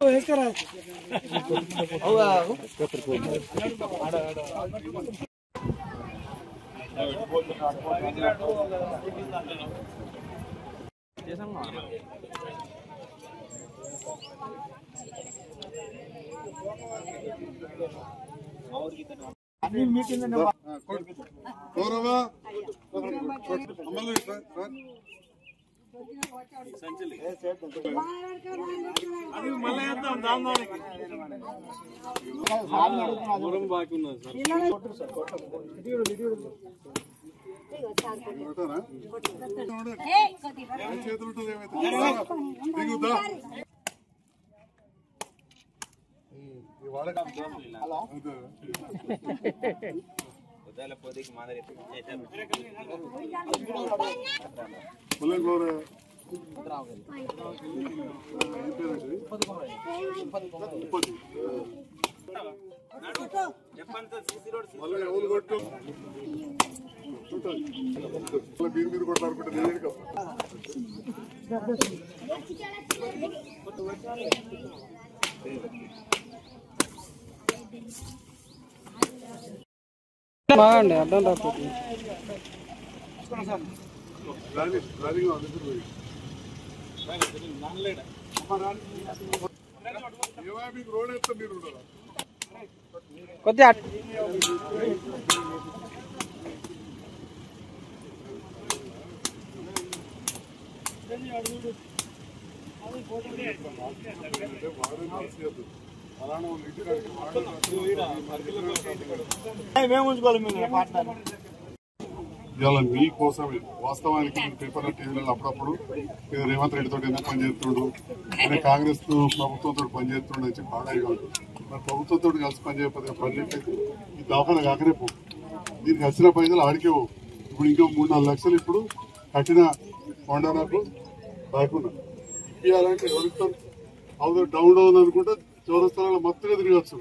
మీరు కొట్లాడుకుంటే బాగుంది అర్థం రాకపోతే రోడ్ ఎత్తా మీరు కొద్దిగా ఇవాళ మీకోసమే వాస్తవానికి పేపర్ టీవీలలో అప్పుడప్పుడు రేవంత్ రెడ్డితో ఎందుకు పనిచేస్తుండు అంటే కాంగ్రెస్ ప్రభుత్వంతో పనిచేస్తుండు అని చెప్పి పాడాయి కాదు. మరి ప్రభుత్వంతో కలిసి పనిచేయకపోతే పనిచేస్తే ఈ దాఖలు కాకనే పో దీనికి వచ్చిన పైసలు ఆడికే పోవు. ఇప్పుడు ఇంకా 3-4 లక్షలు ఇప్పుడు కట్టిన కొండలకు రాకుండా ఇప్పియాలంటే ఎవరిస్తారు అవును డౌన్ అనుకుంటే చౌరస్థానాలు మొత్తంగా తిరగచ్చు.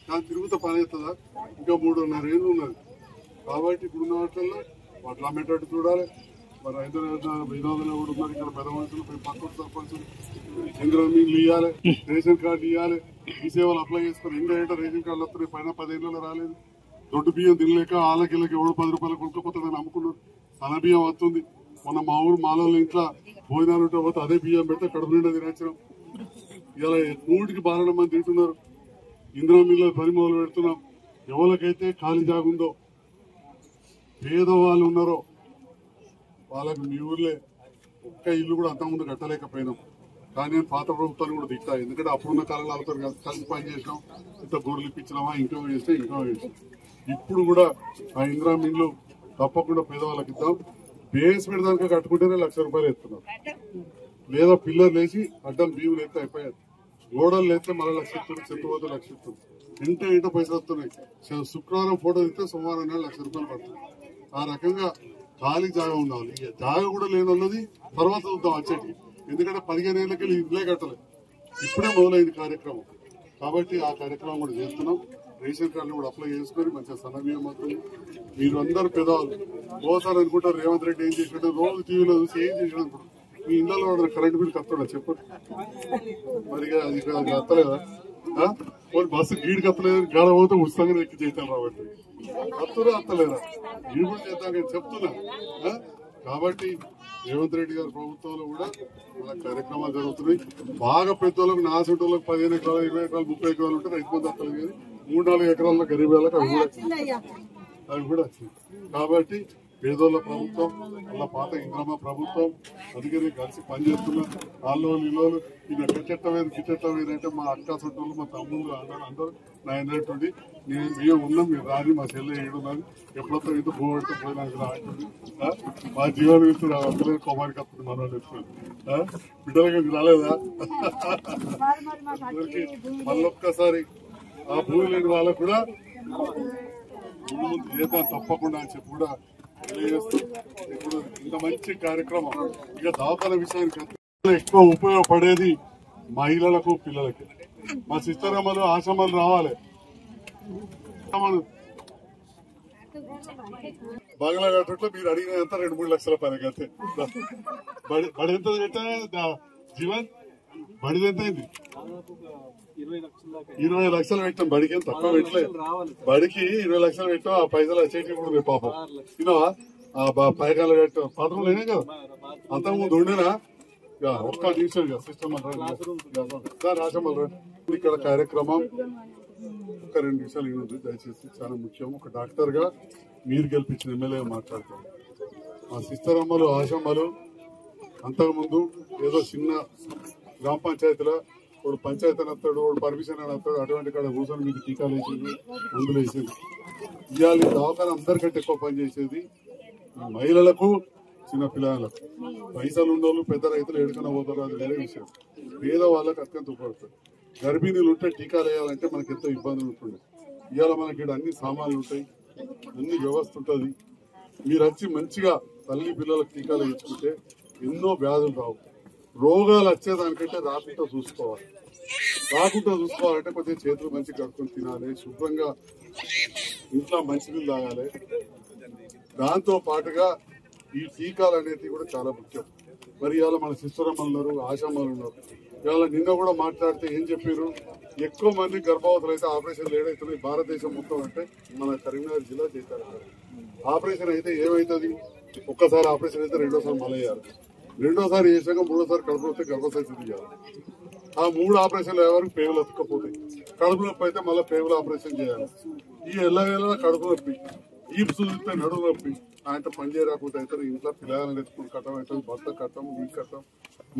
కానీ తిరుగుతా పని అవుతుందా? ఇంకా 3.5 ఏళ్ళు ఉన్నది. కాబట్టి ఇప్పుడున్న వాటిల్లో వాటిలో అమ్మేటట్టు చూడాలి. మరి వినోదంలో కూడా ఉన్నారు ఇక్కడ పెద్ద మనుషులు పక్కన సర్పంచులు ఇంద్రమీన్లు ఇవ్వాలి, రేషన్ కార్డు ఇవ్వాలి, ఈ సేవలు అప్లై చేసుకుని ఏంటంటే రేషన్ కార్డులు వస్తున్నాయి. పైన 10 ఏళ్ళలో రాలేదు. దొడ్డు బియ్యం తినలేక ఆలకిళ్ళకి ఎవడు 10 రూపాయలు కొనుక్కపోతాడని అమ్ముకున్నారు. సన్న బియ్యం వస్తుంది. మొన్న మా ఊరు మాలోళ్ళ ఇంట్లో భోజనాలు ఉంటే పోతే అదే బియ్యం పెడితే కడుపు నిండా తినచ్చినాం. ఇలా 3కి 12 మంది తింటున్నారు. ఇంద్రమీన్ల పని మొదలు పెడుతున్నాం. ఎవరికైతే ఖాళీ జాగుందో పేదవాళ్ళు ఉన్నారో వాళ్ళకి మీ ఊర్లే ఒక్క ఇల్లు కూడా అంతకుముందు కట్టలేకపోయినాం. కానీ నేను పాత ప్రభుత్వాన్ని కూడా తిట్టా. ఎందుకంటే అప్పుడున్న కాలంలో వాళ్ళతో కలిసి పని చేసినాం. ఇంత గొర్రెలు ఇప్పించినామా, ఇంకో చేస్తే ఇంకో చేసినాం. ఇప్పుడు కూడా ఆ ఇంద్రమీన్లు తప్పకుండా పేదవాళ్ళకి ఇద్దాం. బేస్ పెడదాక కట్టుకుంటేనే ₹1,00,000 ఎత్తున్నారు. లేదా పిల్లలు లేచి అడ్డం బియ్యం లేస్తే అయిపోయారు. గోడలు లేస్తే మళ్ళీ 1,00,000 ఇస్తుంది, చెట్టు పోతే 1,00,000 ఇస్తుంది. ఇంట పైసలు వస్తున్నాయి. శుక్రవారం ఫోటో ఇస్తే సోమవారం నాడు ₹1,00,000 పడుతుంది. ఆ రకంగా ఖాళీ జాగా ఉండాలి. జాగా కూడా లేదన్నది తర్వాత చూద్దాం వచ్చేటి. ఎందుకంటే 15 ఏళ్ళకి ఇల్లే కట్టలేదు. ఇప్పుడే మొదలైంది కార్యక్రమం. కాబట్టి ఆ కార్యక్రమం కూడా చేస్తున్నాం. రేషన్ కార్డులు కూడా అప్లై చేసుకుని మంచిగా సన్నబియ్యం మాత్రం మీరు అందరు పెద్దవాళ్ళు పోతారనుకుంటారు. రేవంత్ రెడ్డి ఏం చేసినట్టు రోజు టీవీలో చూసి ఏం చేసినప్పుడు మీ ఇళ్లలో వాడు కరెంటు బిల్ కట్టడా చెప్పండి. మరి అది కత్తలేదా? బస్సు గీడు కత్తలేదు. గాడ పోతే ఉచితంగా ఎక్కి చేద్దాం కాబట్టి అత్తురా అత్తలేదా? ఇది కూడా చేద్దాం చెప్తున్నా. కాబట్టి రేవంత్ రెడ్డి గారి ప్రభుత్వంలో కూడా ఇలా కార్యక్రమాలు జరుగుతున్నాయి. బాగా పెద్దోళ్ళకి నాసుంటోళ్ళకి 15 ఎకరాలు, 20 ఎకరాలు, 30 ఎకరాలు ఉంటే రైతు బంధు వస్తుంది. కానీ 3-4 ఎకరాల్లో గరీబ్ వాళ్ళకి అవి కూడా వచ్చింది. కాబట్టి పేదోళ్ళ ప్రభుత్వం అలా పాత ఇంద్రమ్మ ప్రభుత్వం అందుకని కలిసి పనిచేస్తున్నాం. వాళ్ళు ఇల్లు ఈయన గిట్టెట్టవేది అంటే మా అక్క చుట్టూలు, మా తమ్ముళ్ళు అందరూ నా ఏంటంటే మేము ఉన్నాం, మీరు రాని మా చెల్లె ఏడున్నది ఎప్పుడొస్తా ఇంత పోగొట్టు పోయినాక రాంటుంది. మా జీవనం ఇస్తుంది అందరూ కుమారికి వస్తుంది. మన బిడ్డలకి రాలేదా? మళ్ళొక్కసారి ఆ భూమి లేని వాళ్ళకు కూడా ముందు ఏదో తప్పకుండా అని చెప్పి కూడా ఇప్పుడు ఇంత మంచి కార్యక్రమం. ఇక దవాఖాన విషయానికి ఎక్కువ ఉపయోగపడేది మహిళలకు, పిల్లలకి. మా సిస్టర్ అమ్మలు, ఆశ్రమాలు రావాలి. బంగ్లా కట్టట్లో మీరు అడిగినంత 2-3 లక్షల పని అంతే. బడి ఎంత జీవన్ బడిది ఎంత అయింది? 20 లక్షలు పెట్టాం బడికి, తక్కువ పెట్టలేదు. బడికి 20 లక్షలు పెట్టాం. ఆ పైసలు వచ్చేటి కూడా పాపం తినవా పైకాలు పెట్టాం. పథకం లేనే కదా అంతకుముందు ఉండేనా. ఒక్క నిమిషం సిస్టమ్ రాజమల్ ఇక్కడ కార్యక్రమం ఒక 2 నిమిషాలు ఇవ్వండి దయచేసి, చాలా ముఖ్యం. ఒక డాక్టర్ గా మీరు గెలిపించిన ఎమ్మెల్యే మాట్లాడతాం. మా సిస్టర్ అమ్మలు ఆశమ్మలు అంతకుముందు ఏదో చిన్న గ్రామ పంచాయతీలో వాడు పంచాయతీ అని వస్తాడు, వాడు పర్మిషన్ అని వస్తాడు, అటువంటి కాడ కూర్చొని మీకు టీకాలు వేసింది, మందులు వేసింది. ఇవాళ దవాఖాన అందరికంటే ఎక్కువ పనిచేసేది మహిళలకు, చిన్న పిల్లలకు. పైసలు ఉన్నోళ్ళు పెద్ద రైతులు ఎడుకన పోతారు, అది వేరే విషయం. పేద వాళ్ళకి అత్యంత ఉపయోగపడుతుంది. గర్భిణీలు ఉంటే టీకాలు వేయాలంటే మనకి ఎంతో ఇబ్బందులు ఉంటుండే. ఇవాళ మనకి ఇక్కడ అన్ని సామాన్లు ఉంటాయి, అన్ని వ్యవస్థ ఉంటుంది. మీరు వచ్చి మంచిగా తల్లి పిల్లలకు టీకాలు వేయించుకుంటే ఎన్నో వ్యాధులు రావు. రోగాలు వచ్చేదానికంటే రాకుండా చూసుకోవాలి. చూసుకోవాలంటే కొద్దిగా చేతులు మంచిగా కడుక్కొని తినాలి, శుభ్రంగా ఇంట్లో మంచినీళ్ళు తాగాలి. దాంతో పాటుగా ఈ టీకాలు అనేది కూడా చాలా ముఖ్యం. మరి ఇవాళ మన సిస్టరమ్మలు ఉన్నారు, ఆశామ్మలు ఉన్నారు. ఇవాళ నిన్న కూడా మాట్లాడితే ఏం చెప్పారు, ఎక్కువ మంది గర్భవతులు అయితే ఆపరేషన్లు ఏడైతున్నాయి భారతదేశం మొత్తం అంటే మన కరీంనగర్ జిల్లా చేశారు. ఆపరేషన్ అయితే ఏమవుతుంది, ఒక్కసారి ఆపరేషన్ అయితే రెండోసారి మళ్ళీ వేయాలి, రెండోసారి వేసాక మూడోసారి కడుపు వస్తే గర్భసంచి తీయాలి. ఆ 3 ఆపరేషన్లు ఎవరికి పేగులు ఎత్తుకపోతాయి. కడుపు నొప్పి అయితే మళ్ళీ పేగులు ఆపరేషన్ చేయాలి. ఈ ఎల్లవేళ కడుపు నొప్పి, ఈ చూస్తే నడుము నొప్పి, ఆయన పని చేయరాకుండా అవుతారు. ఇంట్లో పిల్లలను ఎత్తుకుని కట్టం అవుతుంది, భర్త కట్టం, ఈ కట్టం,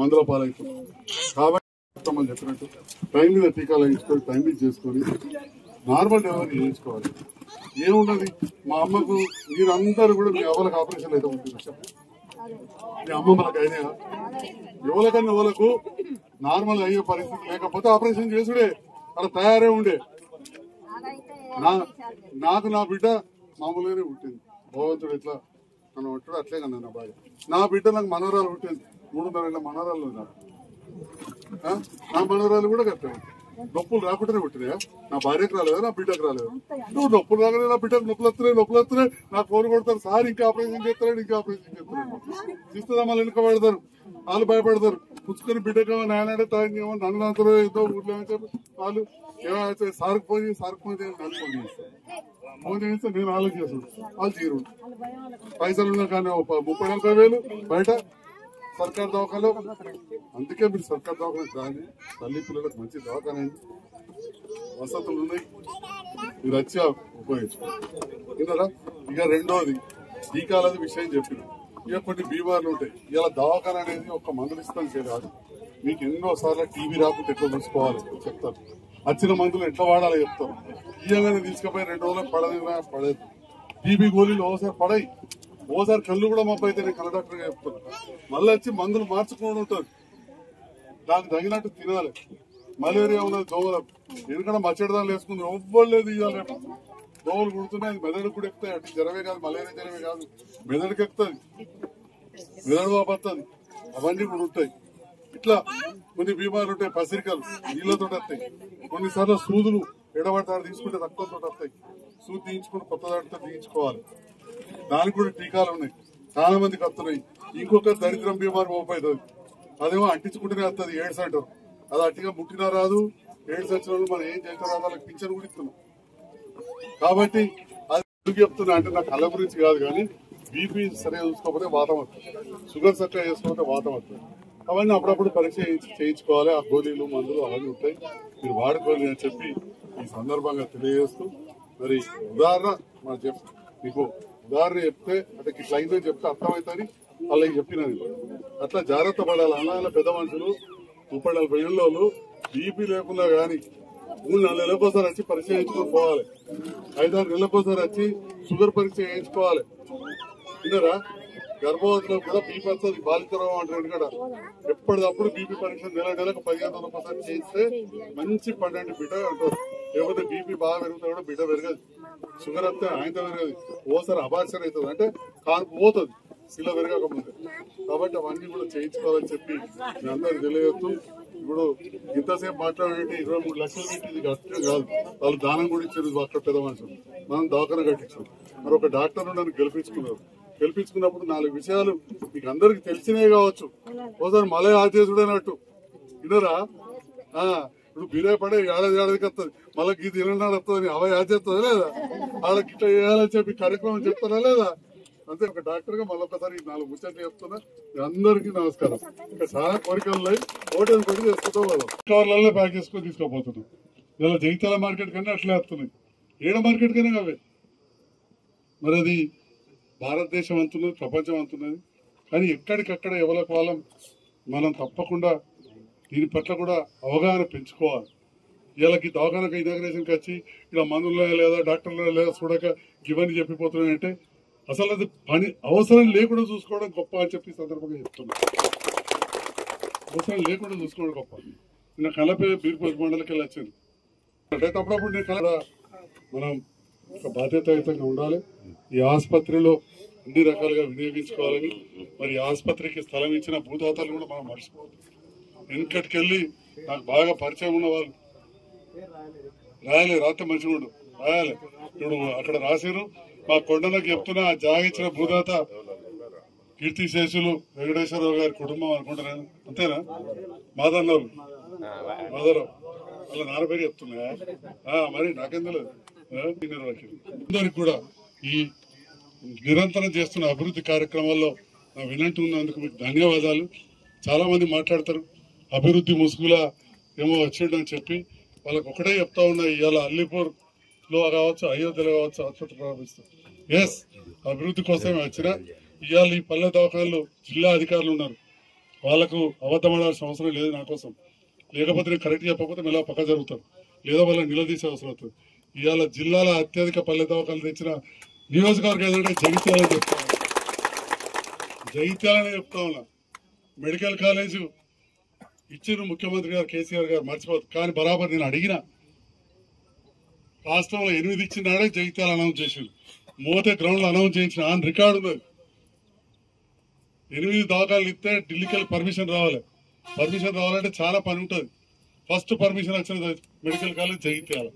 మందుల పాలవుతుంది. కాబట్టి అని చెప్పినట్టు టైం మీద టీకాలు వేయించుకొని టైం మీద చేసుకొని నార్మల్ డెలివరీ చేయించుకోవాలి. ఏమున్నది, మా అమ్మకు మీరందరూ కూడా మీ అవ్వలకు ఆపరేషన్ అయితే ఉంటుంది. మీ అమ్మమ్మలకు అయినా ఎవరికన్నా ఎవరికి నార్మల్ అయ్యే పరిస్థితి లేకపోతే ఆపరేషన్ చేసుడే అక్కడ తయారే ఉండే. నాకు నా బిడ్డ మామూలుగానే పుట్టింది. భగవంతుడు ఎట్లా నన్ను ఉంటాడు అట్లే కన్నా నా భార్య. నా బిడ్డ నాకు మనోరాలు పుట్టింది, 3.5 మనోరాలు ఉన్నారు. నా మనోరాలు కూడా కట్టాను. నొప్పులు రాకుండానే పుట్టినాయా, నా భార్యకు రాలేదా, నా బిడ్డకు రాలేదు. నువ్వు నొప్పులు రాగానే నా బిడ్డకు నొప్పులు వస్తున్నాయి నాకు ఫోన్ కొడతారు, సార్ ఇంకా ఆపరేషన్ చేస్తాడు, ఇంకా ఆపరేషన్ చేస్తాడు. చూస్తుందా మళ్ళీ వెనుక పడతారు, వాళ్ళు భయపడతారు. పుచ్చుకొని బిడ్డకేమో నాయనాడే తాగేమో నన్ను అంతలో ఏదో ఊర్లో చెప్పి వాళ్ళు ఏమైతే సార్కు ఫోన్ చేసి నన్ను ఫోన్ చేస్తారు. ఫోన్ చేస్తే నేను ఆలోచిస్తాను, వాళ్ళు తీరు పైసలు ఉన్నా కానీ 30,000 బయట సర్కారు దవాఖాలో. అందుకే మీరు సర్కారు దవాఖాన కానీ తల్లి పిల్లలకు మంచి దవాఖాన వసతులు ఉన్నాయి, మీరు వచ్చి ఉపయోగించుకోరా. ఇక రెండోది టీకాలది విషయం చెప్పిన. ఇక కొన్ని బీమార్లు ఉంటాయి. ఇలా దవాఖాన అనేది ఒక మందులు ఇస్తాం కాదు, మీకు ఎన్నోసార్లు టీవీ రాకుండా ఎట్లా చూసుకోవాలి చెప్తారు. వచ్చిన మందులు ఎట్లా వాడాలో చెప్తారు. ఇయ్యగానే తీసుకుపోయి 2 రోజులకు పడదు. టీబీ గోళీలు ఓసారి పడాయి, ఓసారి కళ్ళు కూడా మబ్బు అయితే నేను కళ్ళ డాక్టర్ గా చెప్తాను. మళ్ళీ వచ్చి మందులు మార్చుకోవడం ఉంటుంది, దానికి తగినట్టు తినాలి. మలేరియా ఉన్నది దోమలకు, ఎందుకంటే మచ్చడిదాలు వేసుకుంది ఎవ్వలేదు. ఇవ్వాలి దోమలు కుడుతున్నాయి, మెదడుకు కూడా ఎక్కుతాయి. అటు జ్వరమే కాదు, మలేరియా జ్వరమే కాదు, మెదడుకి ఎక్కుతుంది, మెదడు వాపడుతుంది, అవన్నీ కూడా ఉంటాయి. ఇట్లా కొన్ని బీమార్లు ఉంటాయి. పసిరికలు నీళ్లతో వస్తాయి. కొన్నిసార్లు సూదులు ఎడబడతారు తీసుకుంటే రక్తంతో వస్తాయి. సూది తీయించుకుంటే కొత్త దాటితో తీయించుకోవాలి. దానికి కూడా టీకాలు ఉన్నాయి, చాలా మందికి వస్తున్నాయి. ఇంకొక దరిద్రం బీమారు మోపవుతుంది, అదేమో అంటించుకుంటూనే వస్తుంది. ఎయిడ్స్ అంటారు, అది అట్టిగా ముట్టినా రాదు. ఎయిడ్స్ వచ్చిన వాళ్ళు మనం ఏం చేస్తారో వాళ్ళకి పింఛన్ కూడా ఇస్తున్నాం. కాబట్టి అది ఎందుకు చెప్తున్నా అంటే నాకు కళ్ళ గురించి కాదు, కానీ బీపీ సరిగా చూసుకోకపోతే వాతం వస్తుంది, షుగర్ సరిగా చేసుకోకపోతే వాతం వస్తుంది. అవన్నీ అప్పుడప్పుడు పరీక్ష చేయించుకోవాలి. ఆ గోళీలు మందులు అవన్నీ ఉంటాయి, మీరు వాడుకోవాలి అని చెప్పి ఈ సందర్భంగా తెలియజేస్తూ, మరి ఉదాహరణ మీకు ఉదాహరణ చెప్తే అంటే ఇట్లా అయిందని చెప్తే అర్థమవుతుంది వాళ్ళకి చెప్పినది. అట్లా జాగ్రత్త పడాలి. అలా పెద్ద మనుషులు 30-40 ఏళ్ళు బీపీ లేకుండా కానీ 3-4 నెలలకోసారి వచ్చి పరీక్ష చేయించుకొని పోవాలి. 5-6 నెలలకోసారి వచ్చి షుగర్ పరీక్ష చేయించుకోవాలి. విన్నారా, గర్భవతిలో కూడా బీపీ వస్తుంది, బాలికరావు అంటారు కదా. ఎప్పటికప్పుడు బీపీ పరీక్ష నెలకు 15 రోజులకోసారి చేస్తే మంచి పండంటి బిడ్డ అంటారు. లేకపోతే బీపీ బాగా పెరుగుతా కూడా బిడ్డ పెరగదు, షుగర్ వస్తే ఆయనతో పెరగదు. ఓసారి అబార్షన్ అవుతుంది, అంటే కాన్పు పోతుంది శిల పెరగకముందే. కాబట్టి అవన్నీ కూడా చేయించుకోవాలని చెప్పి మీ అందరికి తెలియజేస్తూ, ఇప్పుడు ఇంతసేపు మాట్లాడాలంటే 23 లక్షలు పెట్టి ఇది కష్టం కాదు. వాళ్ళు దానం కూడా ఇచ్చారు, అక్కడ పెద్ద మనుషులు. మనం దవాఖాన కట్టించాం. మరి ఒక డాక్టర్ నన్ను గెలిపించుకున్నప్పుడు 4 విషయాలు మీకు అందరికి తెలిసినే కావచ్చు. ఒకసారి మలయ ఆదేశుడైనట్టు వినరా, ఇప్పుడు బిర్యానీ పడే ఏడాదికి వస్తుంది, మళ్ళీ గీత 20 వస్తుంది, అవ యాడ్ చేస్తుందా లేదా? వాళ్ళకి ఇట్లా చేయాలని చెప్పి కార్యక్రమం చెప్తారా లేదా? అంతే. ఒక డాక్టర్ గా మళ్ళొకసారి 4 ముచ్చట్లు చెప్తున్నా. అందరికీ నమస్కారం. ఇంకా చాలా కోరికలు ఓటేది కొట్టి చేసుకుంటూ వాళ్ళం కవర్లలో ప్యాక్ చేసుకొని తీసుకోపోతున్నాం. ఇలా జగిత్యాల మార్కెట్ కన్నా అట్లే వస్తున్నాయి, ఏడ మార్కెట్ కన్నా అవే. మరి అది భారతదేశం అంటున్నది, ప్రపంచం అంటున్నది. కానీ ఎక్కడికక్కడ ఎవరికి వాళ్ళం మనం తప్పకుండా దీని పట్ల కూడా అవగాహన పెంచుకోవాలి. వీళ్ళకి దవాఖానకు ఇనాగ్రేషన్కి వచ్చి ఇలా మందులు లేదా డాక్టర్లు లేదా చూడక ఇవన్నీ చెప్పిపోతున్నాయంటే అసలు అది పని అవసరం లేకుండా చూసుకోవడం గొప్ప అని చెప్పి సందర్భంగా చెప్తున్నా. అవసరం లేకుండా చూసుకోవడం గొప్ప. నిన్న కలపే బీర్పూర్ మండలికి వెళ్ళి వచ్చింది. అంటే అప్పుడప్పుడు నేను కల మనం ఒక బాధ్యతాయుతంగా ఉండాలి. ఈ ఆసుపత్రిలో అన్ని రకాలుగా వినియోగించుకోవాలని, మరి ఆసుపత్రికి స్థలం ఇచ్చిన భూదాతలు కూడా మనం మర్చిపోవద్దు. వెనకటికెళ్ళి నాకు బాగా పరిచయం ఉన్న వాళ్ళు రాయాలి, రాత్రి మంచిగా ఉండు రాయాలి. ఇప్పుడు అక్కడ రాసిరు, మా కొండలకు చెప్తున్నా జాగిచ్చిన భూదాత కీర్తిశేషులు వెంకటేశ్వరరావు గారి కుటుంబం అనుకుంటున్నాను. అంతేనా? మాదన్నోళ్ళు మాధవరావు వాళ్ళ నాన్న పేరు చెప్తున్నా. మరి నాకెందులో అందరికి కూడా ఈ నిరంతరం చేస్తున్న అభివృద్ధి కార్యక్రమాల్లో నా వినంటున్నందుకు మీకు ధన్యవాదాలు. చాలా మంది మాట్లాడతారు అభివృద్ధి ముసుగులా ఏమో వచ్చిండని చెప్పి. వాళ్ళకి ఒకటే చెప్తా ఉన్నా, ఇవాళ అల్లిపూర్ లో కావచ్చు, అయోధ్యలో కావచ్చు ఆసుపత్రి ప్రారంభిస్తాం. ఎస్, అభివృద్ధి కోసమే వచ్చిన. ఇవాళ ఈ పల్లె దవాఖానలు జిల్లా అధికారులు ఉన్నారు, వాళ్ళకు అబద్ధపడాల్సిన అవసరం లేదు నా కోసం. లేకపోతే నేను కరెక్ట్ చెప్పకపోతే మెల్ల పక్క జరుగుతారు, లేదా వాళ్ళని నిలదీసే అవసరం అవుతుంది. ఇవాళ జిల్లాలో అత్యధిక పల్లె దవాఖానలు తెచ్చిన నియోజకవర్గం ఏదంటే జగిత్యాలని చెప్తా ఉన్నా. జగిత్యాలని చెప్తా ఉన్నా. మెడికల్ కాలేజు ఇచ్చిన ముఖ్యమంత్రి గారు కేసీఆర్ గారు మర్చిపోదు. కానీ బరాబర్ నేను అడిగిన రాష్ట్రంలో 8 ఇచ్చినాడే జగిత్యాల అనౌన్స్ చేసింది. మోతే గ్రౌండ్ లో అనౌన్స్ చేయించిన ఆన్ రికార్డు ఉన్నది. 8 దవాఖానలు ఇస్తే ఢిల్లీకి వెళ్ళి పర్మిషన్ రావాలి. పర్మిషన్ రావాలంటే చాలా పని ఉంటుంది. ఫస్ట్ పర్మిషన్ వచ్చిన మెడికల్ కాలేజ్ జగిత్యాల.